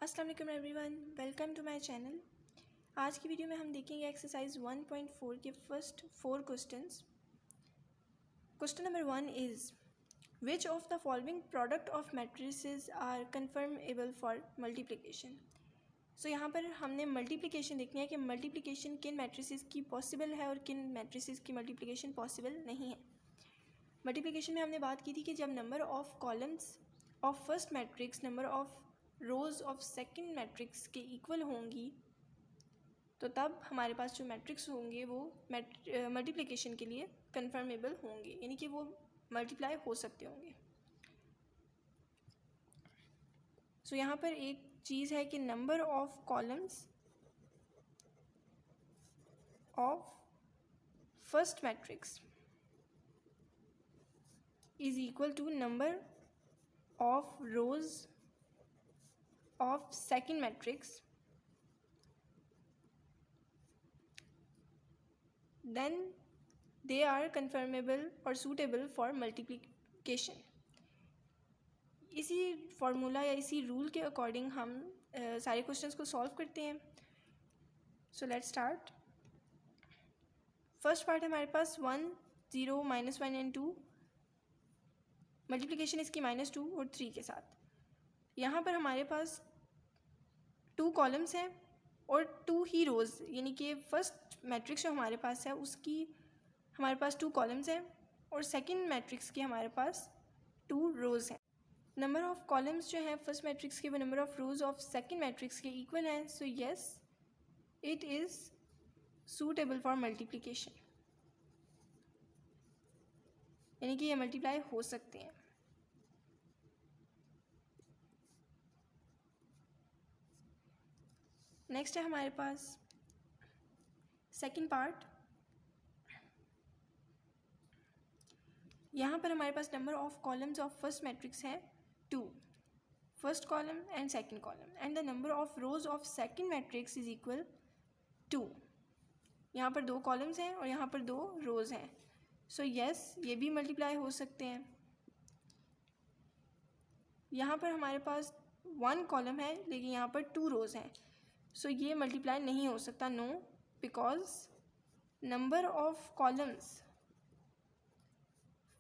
अस्सलाम वालेकुम everyone, welcome to my channel. आज की वीडियो में हम देखेंगे एक्सरसाइज 1.4 के first 4 questions. Question number 1 is which of the following product of matrices are conformable for multiplication. So यहाँ पर हमने मल्टीप्लिकेशन देखनी है कि मल्टीप्लिकेशन किन मैट्रिसेस की पॉसिबल है और किन मैट्रिसेस की मल्टीप्लिकेशन पॉसिबल नहीं है। मल्टीप्लिकेशन में हमने बात की थी कि जब number of columns of first matrix number of rose of second matrix के इक्वल होंगी तो तब हमारे पास जो मैट्रिक्स होंगे वो मल्टीप्लिकेशन के लिए कन्फर्मेबल होंगे, यानी कि वो मल्टीप्लाई हो सकते होंगे। सो यहाँ पर एक चीज़ है कि number of columns of first matrix is equal to number of rows of second matrix, then they are confirmable or suitable for multiplication। इसी फार्मूला या इसी रूल के अकॉर्डिंग हम सारे क्वेश्चंस को सॉल्व करते हैं। So let's start. First part हमारे पास 1 0 -1 एंड 2, मल्टीप्लिकेशन इसकी -2 और 3 के साथ। यहाँ पर हमारे पास 2 कॉलम्स हैं और 2 ही रोज़, यानी कि फर्स्ट मैट्रिक्स जो हमारे पास है उसकी हमारे पास 2 कॉलम्स हैं और सेकंड मैट्रिक्स की हमारे पास 2 रोज़ हैं। नंबर ऑफ़ कॉलम्स जो हैं फर्स्ट मैट्रिक्स के वो number of rose of second matrix के इक्वल हैं। So yes, it is suitable for multiplication, यानी कि ये मल्टीप्लाई हो सकते हैं। नेक्स्ट है हमारे पास सेकंड पार्ट। यहाँ पर हमारे पास number of columns of first matrix है 2, first column and second column, and the number of rows of second matrix is equal 2। यहाँ पर 2 कॉलम्स हैं और यहाँ पर 2 रोज हैं। सो यस, ये भी मल्टीप्लाई हो सकते हैं। यहाँ पर हमारे पास 1 कॉलम है लेकिन यहाँ पर 2 रोज हैं। सो ये मल्टीप्लाई नहीं हो सकता, no, because number of columns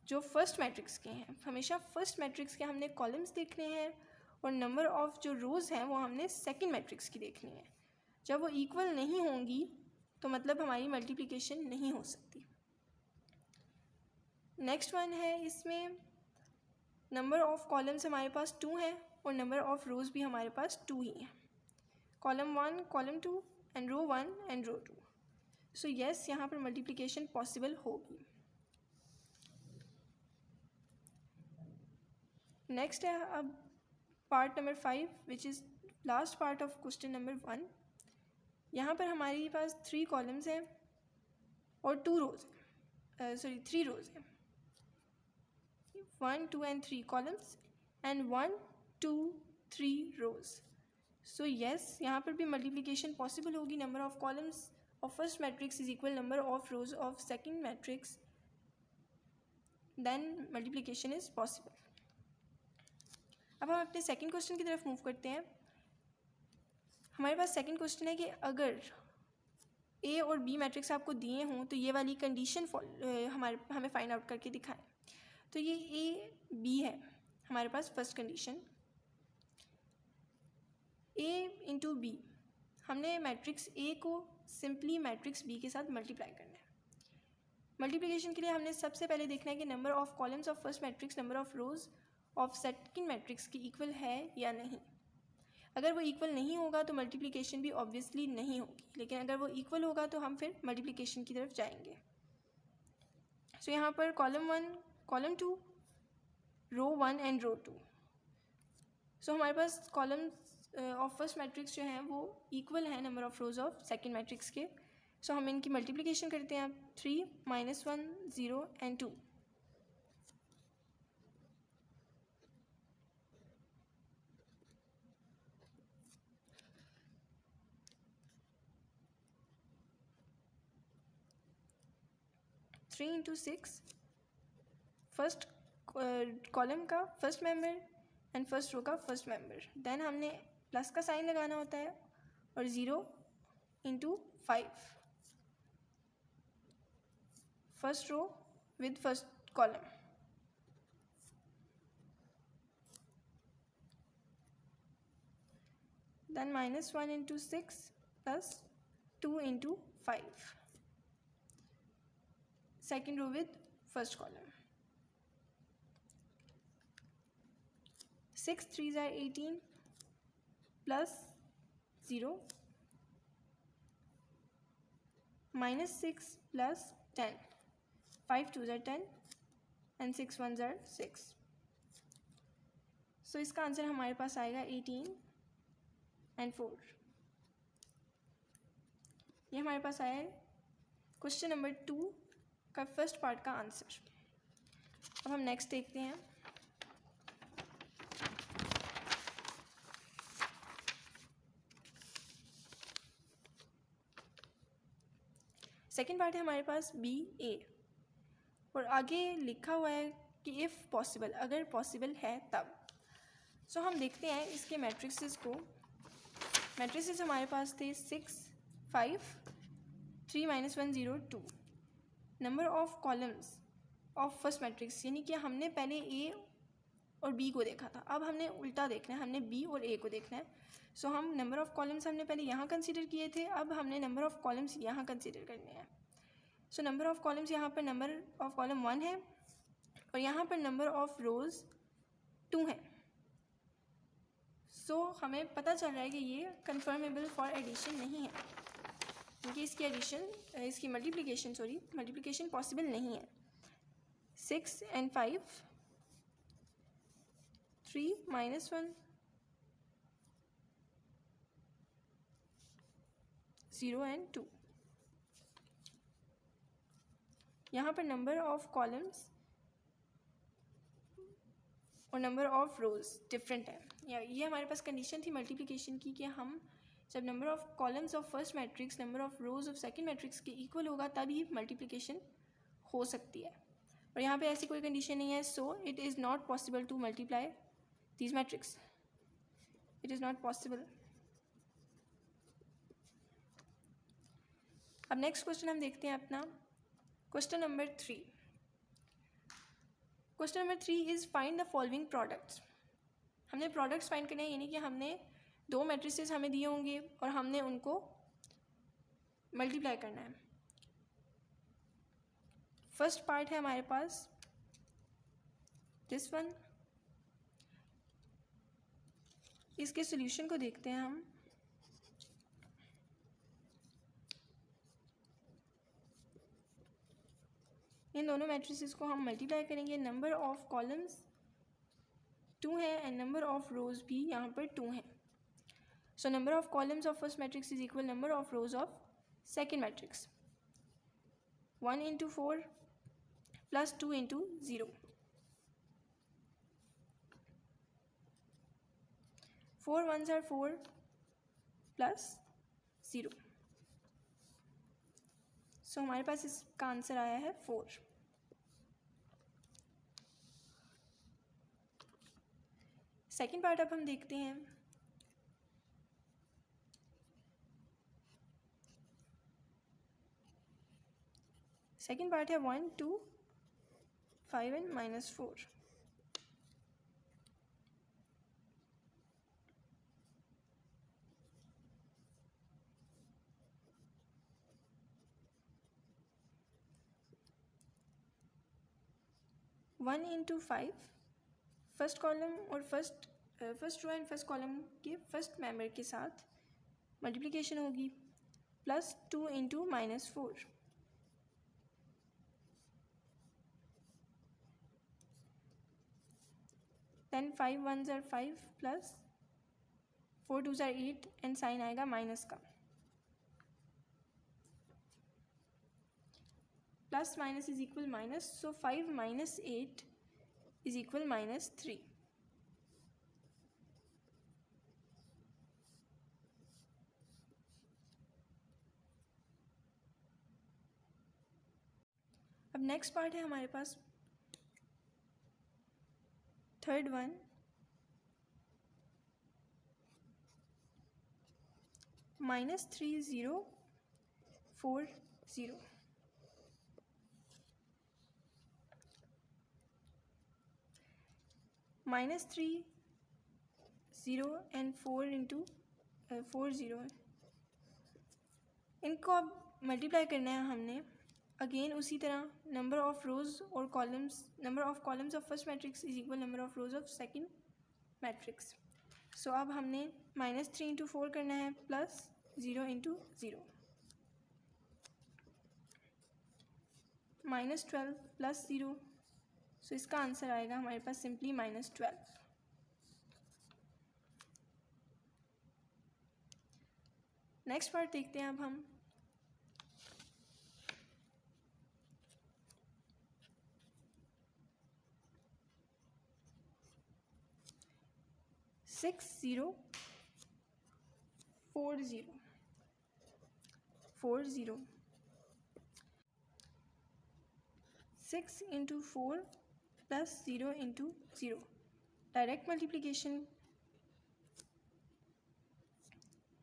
जो फर्स्ट मैट्रिक्स के हैं, हमेशा फर्स्ट मैट्रिक्स के हमने कॉलम्स देखने हैं और नंबर ऑफ जो रोज़ हैं वो हमने सेकंड मैट्रिक्स की देखनी है। जब वो इक्वल नहीं होंगी तो मतलब हमारी मल्टीप्लिकेशन नहीं हो सकती। नेक्स्ट वन है, इसमें नंबर ऑफ कॉलम्स हमारे पास 2 हैं और नंबर ऑफ रोज़ भी हमारे पास 2 ही हैं, column 1 column 2 and row 1 and row 2। So yes, यहाँ पर मल्टीप्लिकेशन पॉसिबल होगी। नेक्स्ट है अब part number 5 which is last part of question number 1। यहाँ पर हमारे पास 3 कॉलम्स हैं और 2 रोज़, 3 रोज़ हैं, 1 2 and 3 columns and 1 2 3 rows. So yes, यहाँ पर भी मल्टीप्लिकेशन पॉसिबल होगी। Number of columns of first matrix is equal number of rows of second matrix, then multiplication is possible. अब हम अपने सेकंड क्वेश्चन की तरफ मूव करते हैं। हमारे पास सेकंड क्वेश्चन है कि अगर ए और बी मैट्रिक्स आपको दिए हों तो ये वाली कंडीशन हमें फाइंड आउट करके दिखाएं। तो ये ए बी है हमारे पास फर्स्ट कंडीशन। ए इंटू बी, हमने मैट्रिक्स ए को सिंपली मैट्रिक्स बी के साथ मल्टीप्लाई करना है। मल्टीप्लिकेशन के लिए हमने सबसे पहले देखना है कि number of columns of first matrix number of rows of second matrix की इक्वल है या नहीं। अगर वो इक्वल नहीं होगा तो मल्टीप्लिकेशन भी ऑब्वियसली नहीं होगी, लेकिन अगर वो इक्वल होगा तो हम फिर मल्टीप्लिकेशन की तरफ जाएंगे। सो यहाँ पर column 1 column 2 row 1 and row 2। सो हमारे पास कॉलम्स ऑफ फर्स्ट मैट्रिक्स जो हैं वो इक्वल हैं number of rows of second matrix के। सो हम इनकी मल्टीप्लिकेशन करते हैं। 3 -1 0 and 2। Three into 6, first column का first member and first row का फर्स्ट मेंबर, देन हमने प्लस का साइन लगाना होता है, और 0 into 5, first row with first column. Then -1 into 6 plus 2 into 5, second row with first column. 6 3s are 18 plus 0 -6 plus 10, 5 2s are 10 and 6 1s are 6। सो इसका answer हमारे पास आएगा 18 and 4। ये हमारे पास आया है क्वेश्चन नंबर 2 का फर्स्ट पार्ट का आंसर। अब हम नेक्स्ट देखते हैं। सेकेंड पार्ट है हमारे पास BA, और आगे लिखा हुआ है कि इफ़ पॉसिबल, अगर पॉसिबल है तब। सो हम देखते हैं इसके मैट्रिक्सेस को। मैट्रिक्सेस हमारे पास थे 6 5 3 -1 0 2। Number of columns of first matrix, यानी कि हमने पहले A और B को देखा था, अब हमने उल्टा देखना है, हमने B और A को देखना है। सो हम नंबर ऑफ़ कॉलम्स हमने पहले यहाँ कंसीडर किए थे, अब हमने नंबर ऑफ़ कॉलम्स यहाँ कंसीडर करने हैं। सो नंबर ऑफ़ कॉलम्स यहाँ पर नंबर ऑफ़ कॉलम 1 है, और यहाँ पर नंबर ऑफ़ रोज़ 2 है। सो हमें पता चल रहा है कि ये कन्फर्मेबल फॉर एडिशन नहीं है, क्योंकि इसकी एडिशन, इसकी मल्टीप्लिकेशन पॉसिबल नहीं है। 6 and 5, 3 -1 0 and 2। यहाँ पर नंबर ऑफ कॉलम्स और नंबर ऑफ रोज़ डिफरेंट है। ये हमारे पास कंडीशन थी मल्टीप्लिकेशन की कि हम जब number of columns of first matrix number of rose of second matrix के इक्वल होगा तभी मल्टीप्लिकेशन हो सकती है, और यहाँ पे ऐसी कोई कंडीशन नहीं है। So it is not possible to multiply these matrix, it is not possible. अब नेक्स्ट क्वेश्चन हम देखते हैं अपना question number 3। Question number 3 is find the following products. हमने प्रोडक्ट्स फाइंड करने हैं, यानी कि हमने दो मैट्रिसेस हमें दिए होंगे और हमने उनको मल्टीप्लाई करना है। फर्स्ट पार्ट है हमारे पास दिस वन। इसके सॉल्यूशन को देखते हैं हम। इन दोनों मैट्रिसेस को हम मल्टीप्लाई करेंगे। नंबर ऑफ कॉलम्स 2 है एंड नंबर ऑफ रोज भी यहाँ पर 2 है। सो number of columns of first matrix is equal number of rows of second matrix. 1 into 4 plus 2 into 0। 4 1s are 4 plus 0। सो हमारे पास इसका आंसर आया है 4। सेकेंड पार्ट अब हम देखते हैं। सेकेंड पार्ट है 1 2 5 and -4। One into 5 first column और first row and first column के फर्स्ट मेंबर के साथ मल्टीप्लिकेशन होगी, plus 2 into -4। Then 5 1s are 5 plus 4 2s are 8 and sign आएगा माइनस का। Plus minus is equal minus, so 5 - 8 is equal -3। अब next part है हमारे पास थर्ड वन। -3040 -3 0 and 4 into 4 0 है, इनको अब मल्टीप्लाई करना है हमने अगेन उसी तरह नंबर ऑफ रोज और columns, number of columns of first matrix is equal number of rows of second matrix. So अब हमने -3 इंटू 4 करना है प्लस 0 इंटू 0, -12 प्लस 0, सो इसका आंसर आएगा हमारे पास सिंपली -12। नेक्स्ट पार्ट देखते हैं अब हम। Six 6 into 4 plus 0 into 0, direct multiplication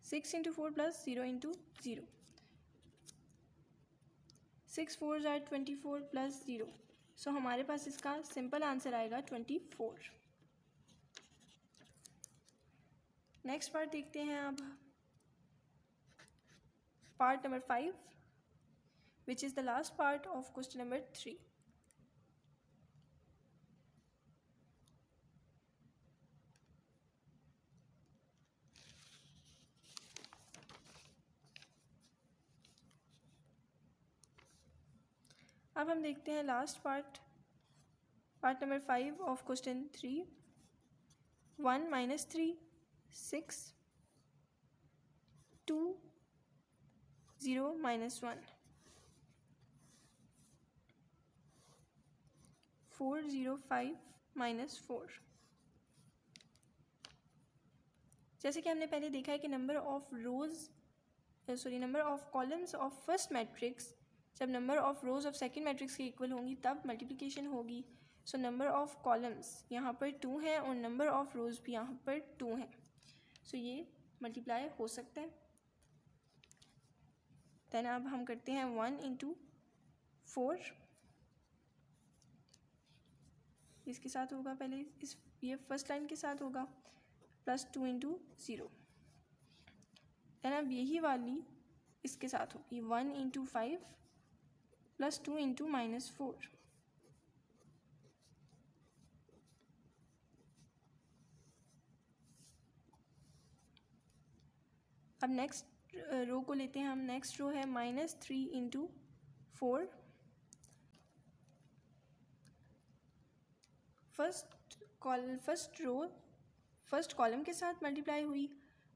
6 into 4 plus 0 into 0, 6 4 ज़ार 24 प्लस 0, सो हमारे पास इसका सिंपल आंसर आएगा 24। नेक्स्ट पार्ट देखते हैं अब, part number 5 which is the last part of question number 3। अब हम देखते हैं last part, part number 5 of question 3। 1 - 3 6, 2 0 -1, 4 0 5 -4। जैसे कि हमने पहले देखा है कि number of columns of first matrix जब number of rows of second matrix के इक्वल होंगी तब मल्टीप्लिकेशन होगी। सो नंबर ऑफ कॉलम्स यहाँ पर 2 है और नंबर ऑफ रोज भी यहाँ पर 2 है, सो ये मल्टीप्लाई हो सकता है। देन अब हम करते हैं 1 इंटू 4, इसके साथ होगा पहले ये फर्स्ट लाइन के साथ होगा, प्लस 2 इंटू 0। देन अब यही वाली इसके साथ होगी 1 इंटू 5 प्लस 2 इंटू -4। अब नेक्स्ट रो को लेते हैं हम। नेक्स्ट रो है -3 इंटू 4, फर्स्ट कॉलम के साथ मल्टीप्लाई हुई,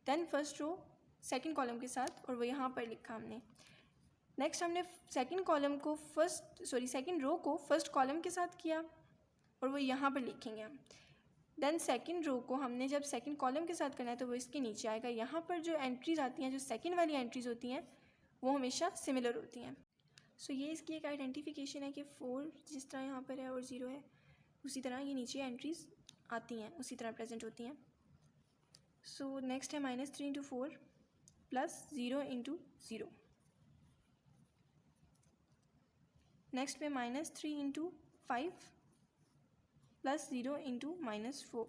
then first row second column के साथ, और वो यहाँ पर लिखा हमने। नेक्स्ट हमने सेकंड रो को फर्स्ट कॉलम के साथ किया और वो यहाँ पर लिखेंगे हम। देन सेकंड रो को हमने जब सेकंड कॉलम के साथ करना है तो वो इसके नीचे आएगा। यहाँ पर जो एंट्रीज आती हैं, जो सेकंड वाली एंट्रीज होती हैं, वो हमेशा सिमिलर होती हैं। सो ये इसकी एक आइडेंटिफिकेशन है कि 4 जिस तरह यहाँ पर है और 0 है, उसी तरह ये नीचे एंट्रीज आती हैं, उसी तरह प्रेजेंट होती हैं। सो नेक्स्ट है -3 इंटू 4 प्लस 0 इंटू 0। नेक्स्ट में -3 इंटू 5 प्लस 0 इंटू -4।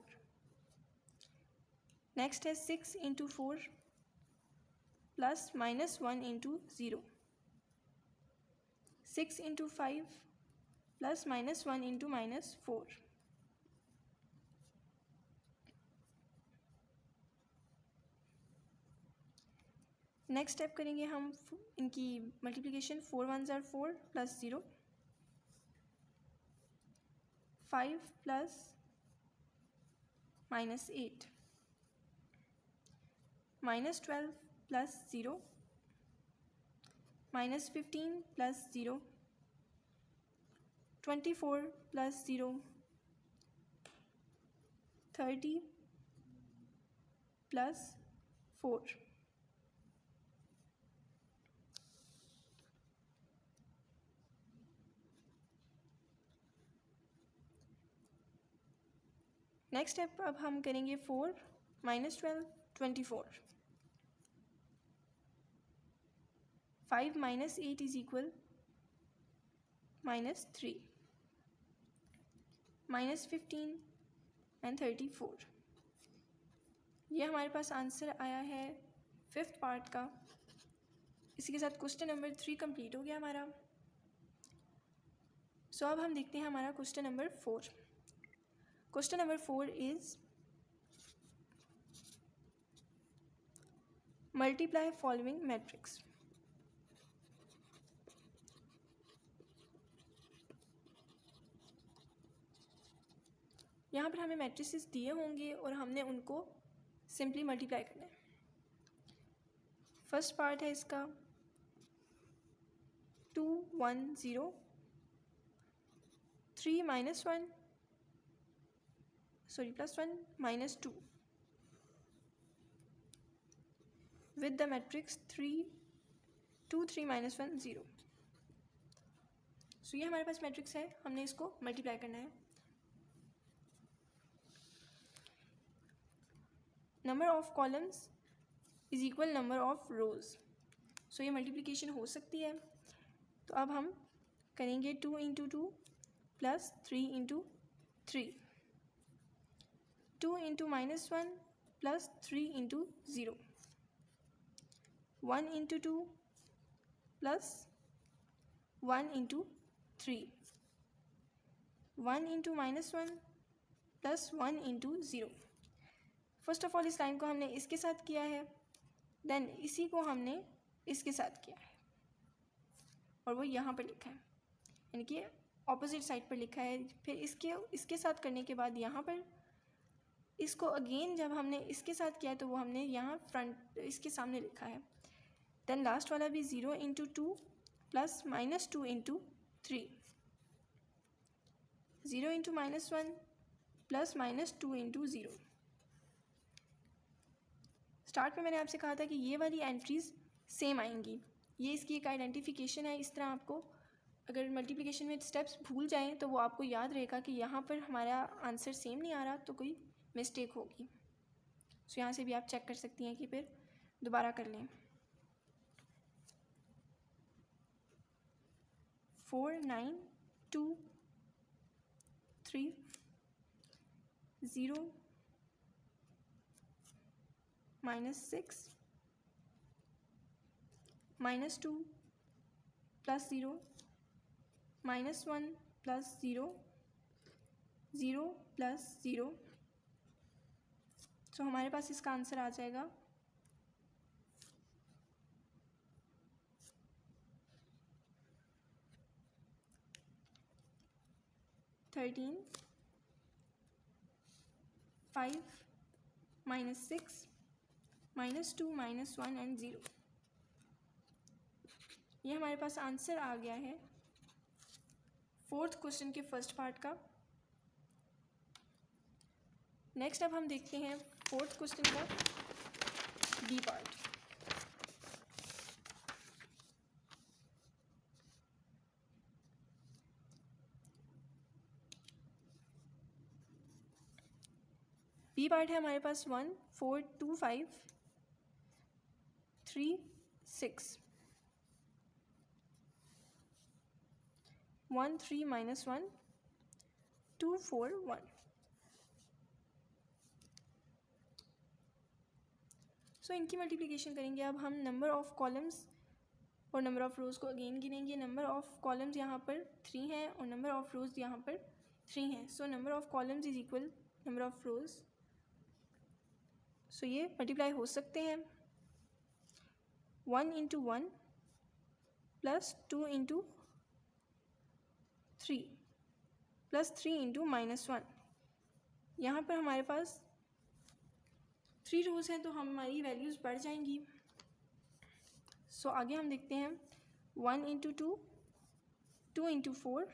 नेक्स्ट है 6 into 4 plus -1 into 0। 6 into 5 plus -1 into -4। Next step करेंगे हम इनकी मल्टीप्लिकेशन। 4 1 ज़ार 4 plus 0, 5 plus -8, -12 plus 0, -15 plus 0, 24 plus 0, 30 plus 4। Next step अब हम करेंगे 4 -12 24। 5 minus 8 is equal minus 3, minus 15 and 34. ये हमारे पास आंसर आया है 5th पार्ट का। इसी के साथ क्वेश्चन नंबर 3 कंप्लीट हो गया हमारा। सो अब हम देखते हैं हमारा question number 4। Question number 4 is multiply following matrix. यहाँ पर हमें मैट्रिसेस दिए होंगे और हमने उनको सिंपली मल्टीप्लाई करना है। फर्स्ट पार्ट है इसका 2 1 0, 3 minus 1 plus 1 minus 2 with the matrix 3 2 3 minus 1 0। सो ये हमारे पास मैट्रिक्स है, हमने इसको मल्टीप्लाई करना है। Number of columns is equal number of rows. So ये मल्टीप्लिकेशन हो सकती है। तो अब हम करेंगे 2 into 2 plus 3 into 3, 2 into minus 1 plus 3 into 0, 1 into 2 plus 1 into 3, 1 into minus 1 plus 1 into 0। First of all इस लाइन को हमने इसके साथ किया है, देन इसी को हमने इसके साथ किया है और वो यहाँ पर लिखा है, यानी कि ऑपोजिट साइड पर लिखा है। फिर इसके साथ करने के बाद यहाँ पर इसको अगेन जब हमने इसके साथ किया तो वो हमने यहाँ फ्रंट इसके सामने लिखा है। देन लास्ट वाला भी 0 into 2 plus minus 2 into 3, 0 into minus 1 plus minus 2 into 0। Start में मैंने आपसे कहा था कि ये वाली एंट्रीज सेम आएंगी, ये इसकी एक आइडेंटिफिकेशन है। इस तरह आपको अगर मल्टीप्लिकेशन में स्टेप्स भूल जाएं तो वो आपको याद रहेगा कि यहाँ पर हमारा आंसर सेम नहीं आ रहा तो कोई मिस्टेक होगी। सो यहाँ से भी आप चेक कर सकती हैं कि फिर दोबारा कर लें। 4 9 2 3 0 minus 6 minus 2 plus 0 minus 1 plus 0 0 plus 0। तो हमारे पास इसका आंसर आ जाएगा 13 5 minus 6 minus 2 minus 1 and 0। ये हमारे पास आंसर आ गया है 4th क्वेश्चन के फर्स्ट पार्ट का। नेक्स्ट अब हम देखते हैं 4th क्वेश्चन का बी पार्ट। बी पार्ट है हमारे पास 1 4 2 5 3 6, 1 3 minus 1 2 4 1। सो इनकी मल्टीप्लिकेशन करेंगे। अब हम नंबर ऑफ़ कॉलम्स और नंबर ऑफ़ रोज़ को अगेन गिनेंगे। नंबर ऑफ़ कॉलम्स यहाँ पर 3 हैं और नंबर ऑफ़ रोज़ यहाँ पर 3 हैं। So number of columns is equal number of rows. So ये मल्टीप्लाई हो सकते हैं। 1 into 1 plus 2 into 3 plus 3 into minus 1। यहाँ पर हमारे पास 3 रोज़ हैं तो हमारी वैल्यूज़ बढ़ जाएंगी। सो आगे हम देखते हैं 1 into 2 2 into 4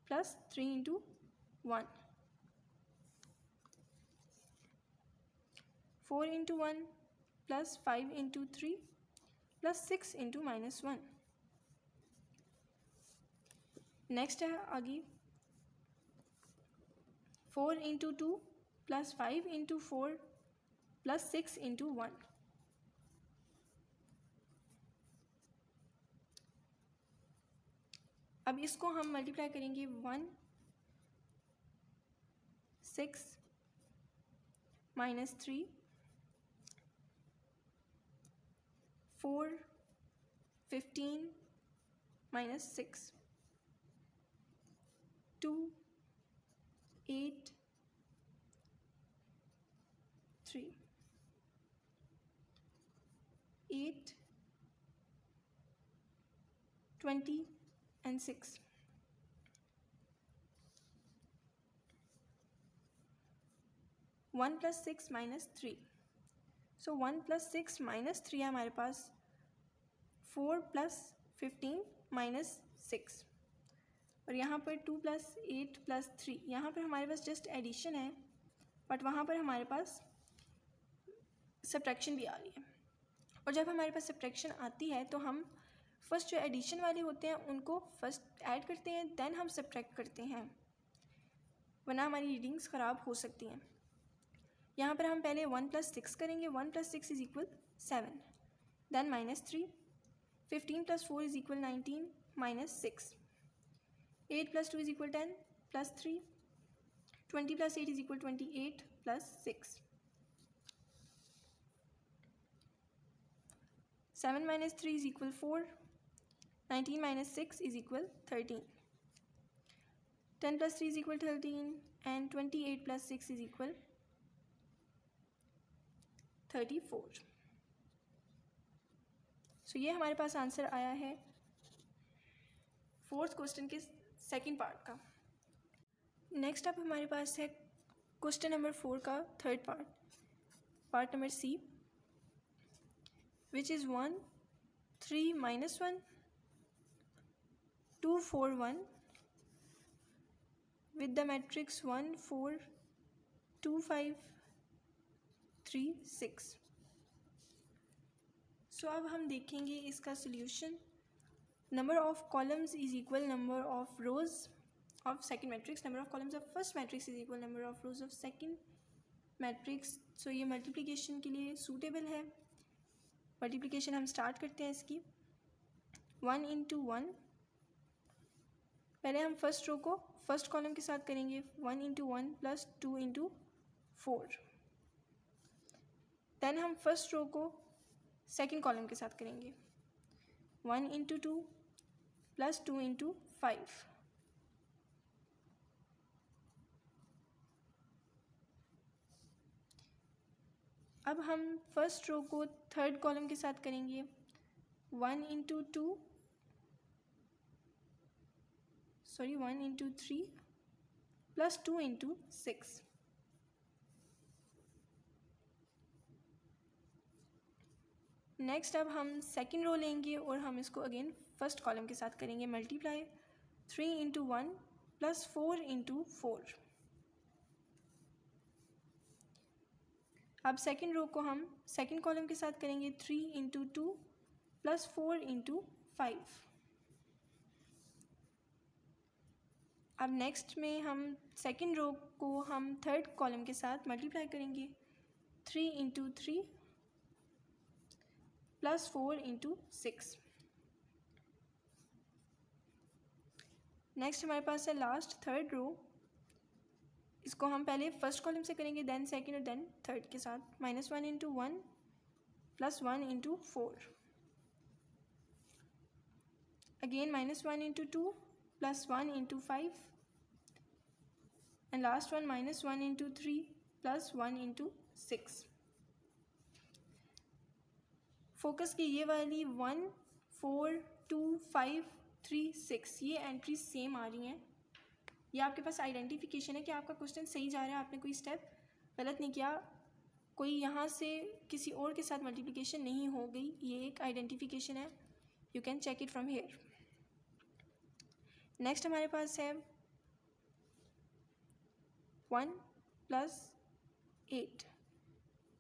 plus 3 into 1, 4 into 1 plus 5 into 3 plus 6 into minus 1। Next है आगे 4 into 2 plus 5 into 4 plus 6 into 1, अब इसको हम मल्टीप्लाई करेंगे 1 6 minus 3 4 15 minus 6 2 8 3 8 20 and 6. One plus 6 minus 3. So 1 plus 6 minus 3 है हमारे पास. 4 प्लस 15 माइनस 6. और यहाँ पर 2 प्लस 8 प्लस 3. यहाँ पर हमारे पास जस्ट एडिशन है, बट वहाँ पर हमारे पास सब्ट्रैक्शन भी आ रही है. और जब हमारे पास सब्ट्रैक्शन आती है तो हम फर्स्ट जो एडिशन वाले होते हैं उनको फर्स्ट ऐड करते हैं, देन हम सब्ट्रैक्ट करते हैं, वरना हमारी रीडिंग्स ख़राब हो सकती हैं. यहाँ पर हम पहले 1 प्लस 6 करेंगे. 1 plus 6 is equal 7, then minus 3. 15 plus 4 is equal 19 minus 6. 8 plus 2 is equal 10 plus 3. 20 plus 8 is equal 28 plus 6. 7 minus 3 is equal 4. 19 minus 6 is equal 13. 10 plus 3 is equal 13 and 28 plus 6 is equal 34. So ये हमारे पास answer आया है fourth question के second part का. Next अब हमारे पास है क्वेश्चन नंबर 4 का third part number c, which is 1 3 minus 1 2 4 1 with the matrix 1 4 2 5 3 6. So अब हम देखेंगे इसका solution. Number of columns is equal number of rows of second matrix. Number of columns of first matrix is equal number of rows of second matrix. So ये multiplication के लिए suitable है. Multiplication हम start करते हैं इसकी. 1 into 1. पहले हम फर्स्ट रो को फर्स्ट कॉलम के साथ करेंगे. 1 इंटू 1 प्लस 2 इंटू 4. देन हम फर्स्ट रो को सेकेंड कॉलम के साथ करेंगे. 1 इंटू 2 प्लस 2 इंटू 5. अब हम फर्स्ट रो को थर्ड कॉलम के साथ करेंगे. 1 इंटू 3 प्लस 2 इंटू 6. नेक्स्ट अब हम सेकेंड रो लेंगे और हम इसको अगेन फर्स्ट कॉलम के साथ करेंगे मल्टीप्लाई. 3 into 1 plus 4 into 4. अब सेकेंड रो को हम सेकेंड कॉलम के साथ करेंगे. 3 इंटू 2 प्लस 4 इंटू 5. अब नेक्स्ट में हम सेकेंड रो को हम थर्ड कॉलम के साथ मल्टीप्लाई करेंगे. 3 इंटू 3 प्लस 4 इंटू 6. नेक्स्ट हमारे पास है लास्ट थर्ड रो. इसको हम पहले फर्स्ट कॉलम से करेंगे, देन सेकेंड और देन थर्ड के साथ. -1 into 1 plus 1 into 4. Again -1 into 2 plus 1 into 5. And last one -1 into 3 plus 1 into 6. Focus की ये वाली 1 4 2 5 3 6 ये एंट्री सेम आ रही हैं. ये आपके पास आइडेंटिफिकेशन है कि आपका क्वेश्चन सही जा रहा है, आपने कोई स्टेप गलत नहीं किया, कोई यहाँ से किसी और के साथ मल्टीप्लिकेशन नहीं हो गई. ये एक आइडेंटिफिकेशन है. You can check it from here. Next हमारे पास है 1 plus 8.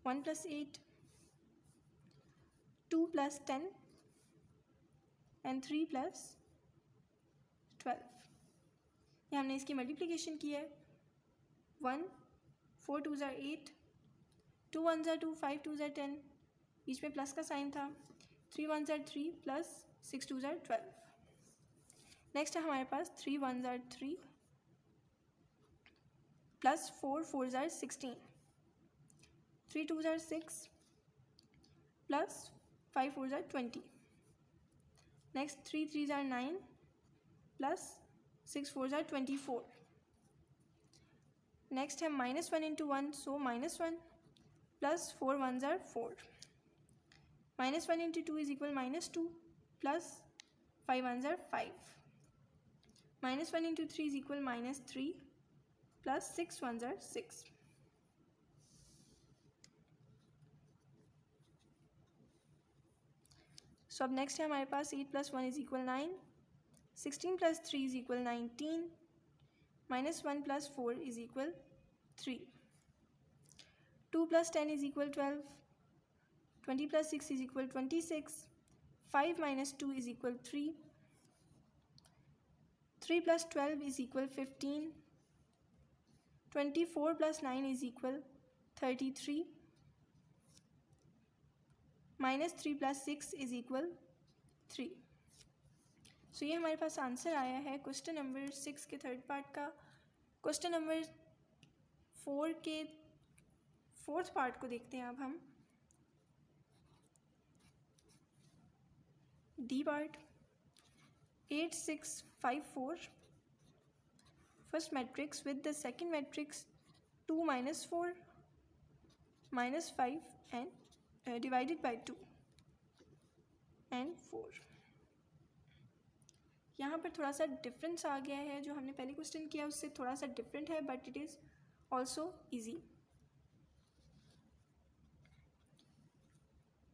1 plus 8, 2 plus 10 and 3 plus 12. ये हमने इसकी मल्टीप्लिकेशन की है. 1 4 2 ज़ा 8, 2 1 ज़ा 2, 5 2 ज़ा 10, बीच में प्लस का साइन था. 3 1 ज़ा 3 प्लस 6 2 ज़ा 12. नेक्स्ट है हमारे पास 3 1s are 3 plus 4 4s are 16, 3 2s are 6 plus 5 4s are 20. Next 3 3s are 9 plus 6 4s are 24. Next है -1 into 1, so -1 plus 4 1s are 4. -1 into 2 is equal -2 plus 5 1s are 5. -1 into 3 is equal -3 plus 6 1s are 6. So अब next है हमारे पास 8 + 1 is equal 9, 16 + 3 is equal 19, -1 + 4 is equal 3, 2 + 10 is equal 12, 20 + 6 is equal 26, 5 - 2 is equal 3, 3 + 12 is equal 15, 24 + 9 is equal 33, -3 + 6 is equal 3. सो ये हमारे पास answer आया है question number 6 के third part का. Question number 4 के फोर्थ पार्ट को देखते हैं अब हम. D part 8 6 5 4, first matrix with the second matrix 2 - 4 -5 and divided by 2 and 4. यहाँ पर थोड़ा सा डिफरेंस आ गया है, जो हमने पहले क्वेश्चन किया उससे थोड़ा सा डिफरेंट है, but it is also easy.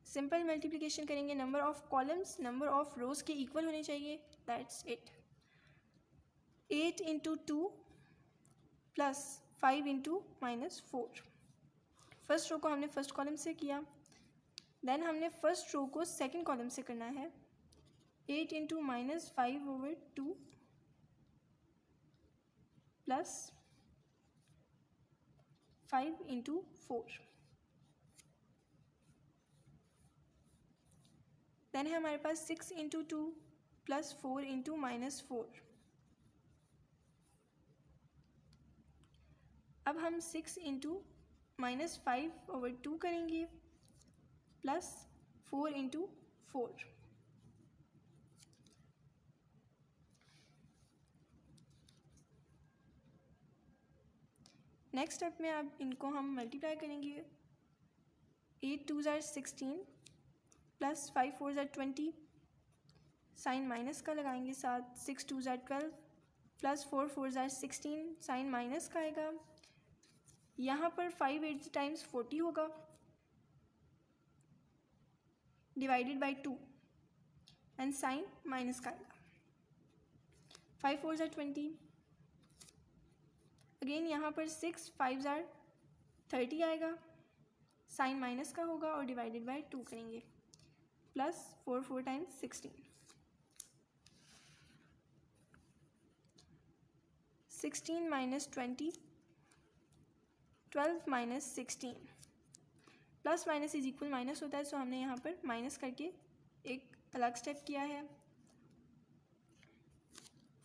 Simple multiplication करेंगे, number of columns number of rows के इक्वल होने चाहिए, that's it. 8 × 2 plus 5 × -4. First row को हमने फर्स्ट कॉलम से किया, देन हमने फर्स्ट रो को सेकंड कॉलम से करना है. 8 × -5/2 प्लस 5 × 4. देन है हमारे पास 6 × 2 प्लस 4 × -4. अब हम 6 × -5/2 करेंगे प्लस 4 × 4. नेक्स्ट स्टेप में अब इनको हम मल्टीप्लाई करेंगे. 8 2s are 16 plus 5 4s are 20, sign minus का लगाएंगे साथ. 6 2s are 12 plus 4 4s are 16, sign minus का आएगा. यहाँ पर 5 8 टाइम्स 40 होगा, divided by 2 and sign minus का आएगा. 5 4s are 20, अगेन यहाँ पर 6 5s are 30 आएगा, साइन माइनस का होगा और डिवाइडेड बाई 2 करेंगे, plus 4 4 times 16. 16 - 20, 12 - 16. Plus minus is equal minus होता है, सो हमने यहाँ पर माइनस करके एक अलग स्टेप किया है.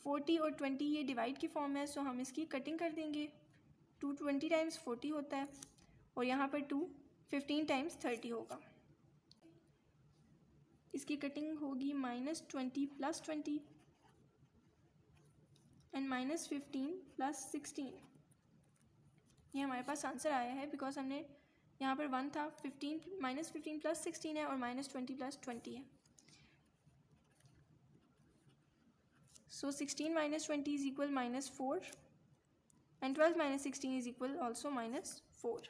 40 और 20 ये डिवाइड की फॉर्म है, सो हम इसकी कटिंग कर देंगे. 2 20 टाइम्स 40 होता है और यहाँ पर 2 15 टाइम्स 30 होगा. इसकी कटिंग होगी -20 + 20 एंड -15 + 16. ये हमारे पास आंसर आया है बिकॉज हमने यहाँ पर 1 था, 15 -15 + 16 है और -20 + 20 है. सो 16 - 20 is equal -4 and 12 - 16 is equal also -4.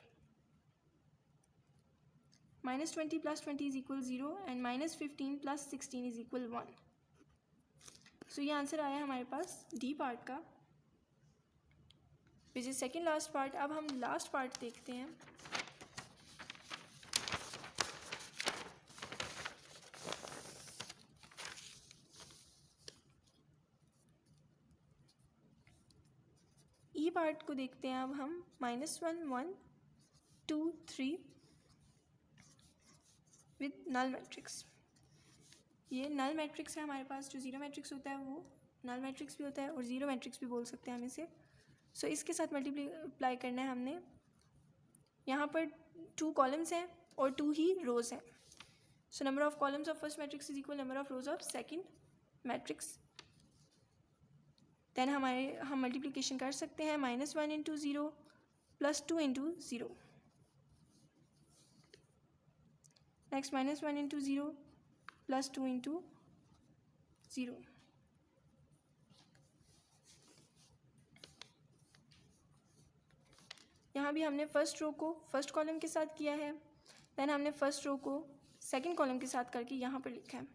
-20 + 20 is equal 0 and -15 + 16 is equal 1. सो ये आंसर आया हमारे पास डी पार्ट का, which is second last part. अब हम लास्ट पार्ट देखते हैं. ई पार्ट को देखते हैं अब हम. -1 1 2 3 विथ नल मैट्रिक्स. ये नल मैट्रिक्स है हमारे पास. जो ज़ीरो मैट्रिक्स होता है वो नल मैट्रिक्स भी होता है और ज़ीरो मैट्रिक्स भी बोल सकते हैं हम इसे। सो इसके साथ मल्टीप्लाई करना है हमने। यहाँ पर 2 कॉलम्स हैं और 2 ही रोज़ हैं। So number of columns of first matrix is equal number of rows of second matrix. Then हम मल्टीप्लिकेशन कर सकते हैं -1 into 0 plus 2 into 0। Next -1 into 0 plus 2 into 0। यहाँ भी हमने फर्स्ट रो को फर्स्ट कॉलम के साथ किया है, देन हमने फर्स्ट रो को सेकंड कॉलम के साथ करके यहाँ पर लिखा है।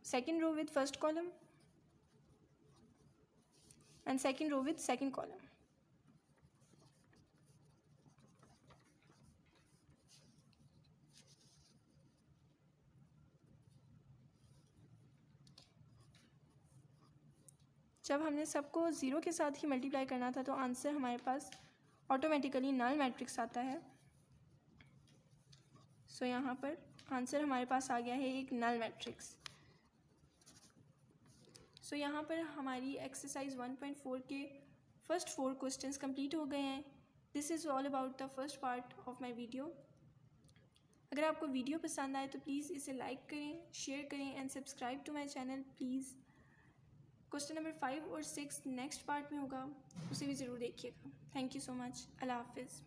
Second row with first column and second row with second column. जब हमने सबको ज़ीरो के साथ ही मल्टीप्लाई करना था तो आंसर हमारे पास ऑटोमेटिकली नल मैट्रिक्स आता है। सो यहाँ पर आंसर हमारे पास आ गया है एक नल मैट्रिक्स। सो यहाँ पर हमारी एक्सरसाइज 1.4 के फर्स्ट 4 क्वेश्चंस कंप्लीट हो गए हैं। This is all about the first part of my video. अगर आपको वीडियो पसंद आए तो प्लीज़ इसे लाइक करें, शेयर करें and subscribe to my channel please. Question number 5 और 6 नेक्स्ट पार्ट में होगा, उसे भी ज़रूर देखिएगा। Thank you so much. अल्लाह हाफिज़।